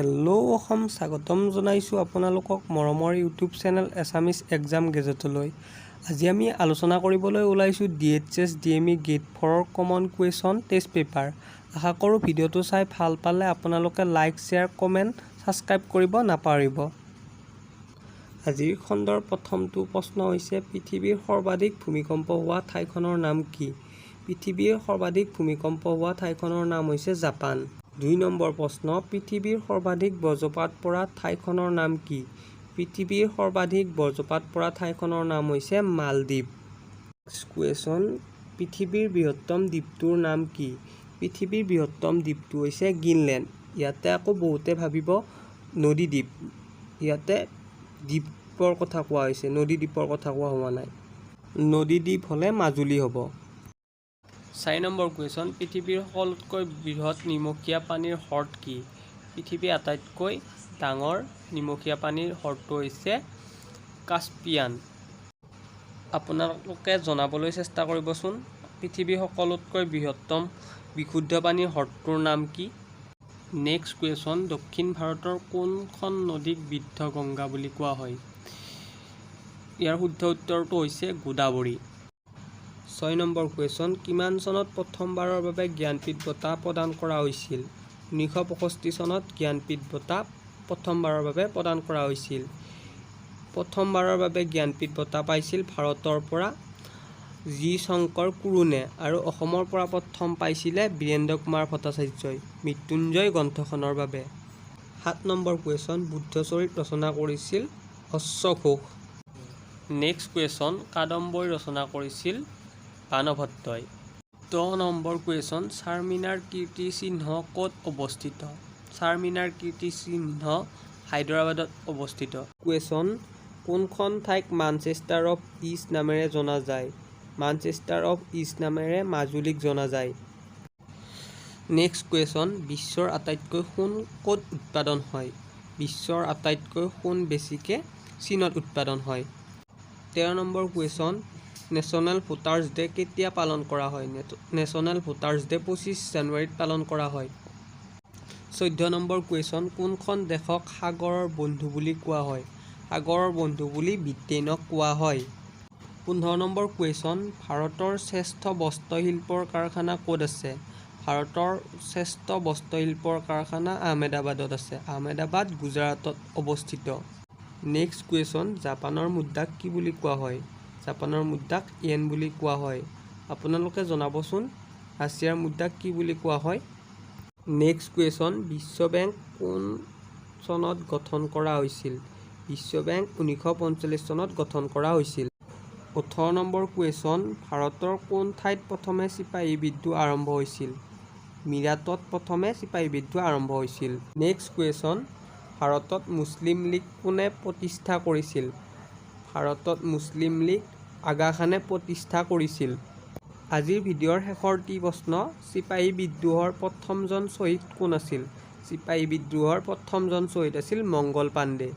Hello' Assam স্বাগতম জনাইছোঁ আপোনালোকক মৰমৰ ইউটিউব চেনেল এছামিছ এক্সাম গেজেটলৈ। আজি আমি আলোচনা কৰিবলৈ ওলাইছোঁ DHS DME গেট 4ৰ কমন কুৱেশ্যন টেষ্ট পেপাৰ। আশা কৰোঁ ভিডিঅ'টো চাই ভাল পালে আপোনালোকে লাইক শ্বেয়াৰ কমেণ্ট ছাবস্ক্ৰাইব কৰিব নাপাহৰিব। আজিৰ খণ্ডৰ প্ৰথমটো প্ৰশ্ন হৈছে পৃথিৱীৰ সৰ্বাধিক ভূমিকম্প হোৱা ঠাইখনৰ নাম কি? পৃথিৱীৰ সৰ্বাধিক ভূমিকম্প হোৱা ঠাইখনৰ নাম হৈছে জাপান। 2 নম্বৰ প্ৰশ্ন পৃথিৱীৰ সৰ্বাধিক বজ্ৰপাত পৰা ঠাইখনৰ নাম কি? পৃথিৱীৰ সৰ্বাধিক বজ্ৰপাত পৰা ঠাইখনৰ নাম হৈছে মালদ্বীপ। নেক্সট কুৱেশ্যন পৃথিৱীৰ বৃহত্তম দ্বীপটোৰ নাম কি? পৃথিৱীৰ বৃহত্তম দ্বীপটো হৈছে গ্ৰীণলেণ্ড। ইয়াতে আকৌ বহুতে ভাবিব নদী দ্বীপ, ইয়াতে দ্বীপৰ কথা কোৱা হৈছে, নদী দ্বীপৰ কথা কোৱা হোৱা নাই। নদী দ্বীপ হ'লে মাজুলী হ'ব। 4 নম্বৰ কুৱেশ্যন পৃথিৱীৰ সকলোতকৈ বৃহৎ নিমখীয়া পানীৰ হ্ৰদ কি? পৃথিৱীৰ আটাইতকৈ ডাঙৰ নিমখীয়া পানীৰ হ্ৰদটো হৈছে কাস্পিয়ান। আপোনালোকে জনাবলৈ চেষ্টা কৰিবচোন পৃথিৱীৰ সকলোতকৈ বৃহত্তম বিশুদ্ধ পানীৰ হ্ৰদটোৰ নাম কি? নেক্সট কুৱেশ্যন দক্ষিণ ভাৰতৰ কোনখন নদীক বৃদ্ধ গংগা বুলি কোৱা হয়? ইয়াৰ শুদ্ধ উত্তৰটো হৈছে গোদাবৰী। 6 নম্বৰ কুৱেশ্যন কিমান চনত প্ৰথমবাৰৰ বাবে জ্ঞানপীঠ বঁটা প্ৰদান কৰা হৈছিল? 1965 চনত জ্ঞানপীঠ বঁটা প্ৰথমবাৰৰ বাবে প্ৰদান কৰা হৈছিল। প্ৰথমবাৰৰ বাবে জ্ঞানপীঠ বঁটা পাইছিল ভাৰতৰ পৰা জি শংকৰ কুৰুনে আৰু অসমৰ পৰা প্ৰথম পাইছিলে বীৰেন্দ্ৰ কুমাৰ ভট্টাচাৰ্যই মৃত্যুঞ্জয় গ্ৰন্থখনৰ বাবে। 7 নম্বৰ কুৱেশ্যন বুদ্ধচৰিত ৰচনা কৰিছিল অশ্বঘোষ। নেক্সট কুৱেশ্যন কাদম্বৰী ৰচনা কৰিছিল বাণভট্টই। 10 নম্বৰ কুৱেশ্যন চাৰমিনাৰ কীৰ্তিচিহ্ন ক'ত অৱস্থিত? চাৰমিনাৰ কীৰ্তিচিহ্ন হায়দৰাবাদত অৱস্থিত। কুৱেশ্যন কোনখন ঠাইক মানচেষ্টাৰ অৱ ইষ্ট নামেৰে জনা যায়? মানচেষ্টাৰ অৱ ইষ্ট নামেৰে মাজুলীক জনা যায়। নেক্সট কুৱেশ্যন বিশ্বৰ আটাইতকৈ সোণ ক'ত উৎপাদন হয়? বিশ্বৰ আটাইতকৈ সোণ বেছিকৈ চীনত উৎপাদন হয়। 13 number question national voters day কেতিয়া পালন কৰা হয়? নেশ্যনেল ভোটাৰ্ছ ডে 25 জানুৱাৰীত পালন কৰা হয়। 14 নম্বৰ কুৱেশ্যন কোনখন দেশক সাগৰৰ বন্ধু বুলি কোৱা হয়? সাগৰৰ বন্ধু বুলি ব্ৰিটেইনক কোৱা হয়। 15 নম্বৰ কুৱেশ্যন ভাৰতৰ শ্ৰেষ্ঠ বস্ত্ৰশিল্পৰ কাৰখানা ক'ত আছে? ভাৰতৰ শ্ৰেষ্ঠ বস্ত্ৰশিল্পৰ কাৰখানা আহমেদাবাদত আছে। আহমেদাবাদ গুজৰাটত অৱস্থিত। নেক্সট কুৱেশ্যন জাপানৰ মুদ্ৰাক কি বুলি কোৱা হয়? জাপানৰ মুদ্ৰাক য়েন বুলি কোৱা হয়। আপোনালোকে জনাবচোন ৰাছিয়াৰ মুদ্ৰাক কি বুলি কোৱা হয়? নেক্সট কুৱেশ্যন বিশ্ব বেংক কোন চনত গঠন কৰা হৈছিল? বিশ্ব বেংক 1945 চনত গঠন কৰা হৈছিল। 18 নম্বৰ কুৱেশ্যন ভাৰতৰ কোন ঠাইত প্ৰথমে চিপাহী বিদ্ৰোহ আৰম্ভ হৈছিল? মিৰাটত প্ৰথমে চিপাহী বিদ্ৰোহ আৰম্ভ হৈছিল। নেক্সট কুৱেশ্যন ভাৰতত মুছলিম লীগ কোনে প্ৰতিষ্ঠা কৰিছিল? ভাৰতত মুছলিম লীগ আগা খানে প্ৰতিষ্ঠা কৰিছিল। আজিৰ ভিডিঅ'ৰ শেষৰটি প্ৰশ্ন চিপাহী বিদ্ৰোহৰ প্ৰথমজন শ্বহীদ কোন আছিল? চিপাহী বিদ্ৰোহৰ প্ৰথমজন শ্বহীদ আছিল মংগল পাণ্ডে।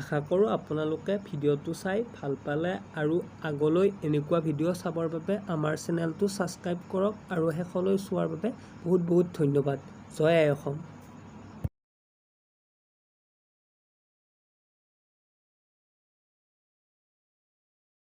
আশা কৰোঁ আপোনালোকে ভিডিঅ'টো চাই ভাল পালে আৰু আগলৈ এনেকুৱা ভিডিঅ' চাবৰ বাবে আমাৰ চেনেলটো ছাবস্ক্ৰাইব কৰক আৰু শেষলৈ চোৱাৰ বাবে বহুত বহুত ধন্যবাদ। জয় আই অসম।